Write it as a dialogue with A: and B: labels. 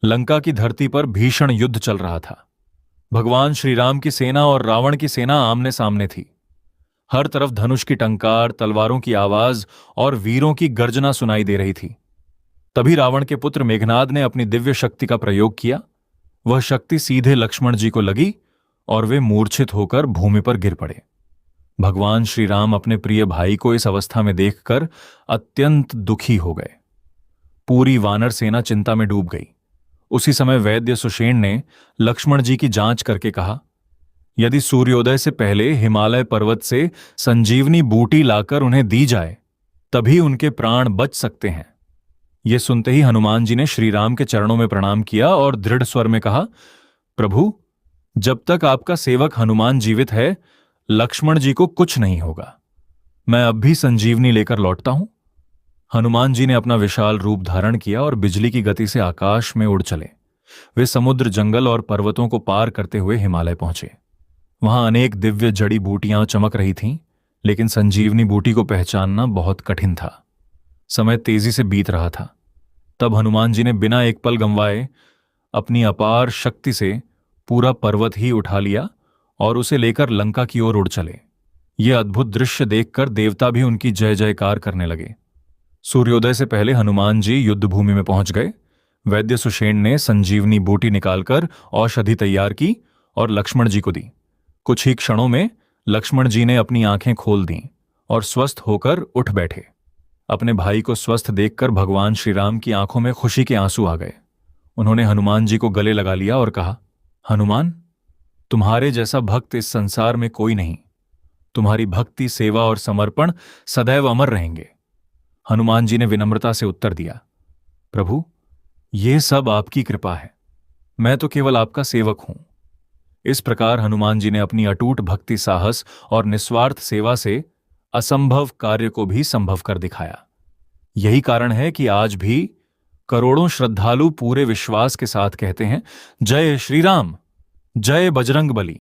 A: लंका की धरती पर भीषण युद्ध चल रहा था। भगवान श्री राम की सेना और रावण की सेना आमने सामने थी। हर तरफ धनुष की टंकार, तलवारों की आवाज और वीरों की गर्जना सुनाई दे रही थी। तभी रावण के पुत्र मेघनाद ने अपनी दिव्य शक्ति का प्रयोग किया। वह शक्ति सीधे लक्ष्मण जी को लगी और वे मूर्छित होकर भूमि पर गिर पड़े। भगवान श्री राम अपने प्रिय भाई को इस अवस्था में देखकर अत्यंत दुखी हो गए। पूरी वानर सेना चिंता में डूब गई। उसी समय वैद्य सुषेण ने लक्ष्मण जी की जांच करके कहा, यदि सूर्योदय से पहले हिमालय पर्वत से संजीवनी बूटी लाकर उन्हें दी जाए तभी उनके प्राण बच सकते हैं। यह सुनते ही हनुमान जी ने श्री राम के चरणों में प्रणाम किया और दृढ़ स्वर में कहा, प्रभु, जब तक आपका सेवक हनुमान जीवित है लक्ष्मण जी को कुछ नहीं होगा। मैं अब भी संजीवनी लेकर लौटता हूं। हनुमान जी ने अपना विशाल रूप धारण किया और बिजली की गति से आकाश में उड़ चले। वे समुद्र, जंगल और पर्वतों को पार करते हुए हिमालय पहुंचे। वहां अनेक दिव्य जड़ी बूटियां चमक रही थीं, लेकिन संजीवनी बूटी को पहचानना बहुत कठिन था। समय तेजी से बीत रहा था। तब हनुमान जी ने बिना एक पल गंवाए अपनी अपार शक्ति से पूरा पर्वत ही उठा लिया और उसे लेकर लंका की ओर उड़ चले। यह अद्भुत दृश्य देखकर देवता भी उनकी जय जयकार करने लगे। सूर्योदय से पहले हनुमान जी युद्ध भूमि में पहुंच गए। वैद्य सुषेण ने संजीवनी बूटी निकालकर औषधि तैयार की और लक्ष्मण जी को दी। कुछ ही क्षणों में लक्ष्मण जी ने अपनी आंखें खोल दीं और स्वस्थ होकर उठ बैठे। अपने भाई को स्वस्थ देखकर भगवान श्री राम की आंखों में खुशी के आंसू आ गए। उन्होंने हनुमान जी को गले लगा लिया और कहा, हनुमान, तुम्हारे जैसा भक्त इस संसार में कोई नहीं। तुम्हारी भक्ति, सेवा और समर्पण सदैव अमर रहेंगे। हनुमान जी ने विनम्रता से उत्तर दिया, प्रभु, यह सब आपकी कृपा है। मैं तो केवल आपका सेवक हूं। इस प्रकार हनुमान जी ने अपनी अटूट भक्ति, साहस और निस्वार्थ सेवा से असंभव कार्य को भी संभव कर दिखाया। यही कारण है कि आज भी करोड़ों श्रद्धालु पूरे विश्वास के साथ कहते हैं, जय श्री राम, जय बजरंग बली।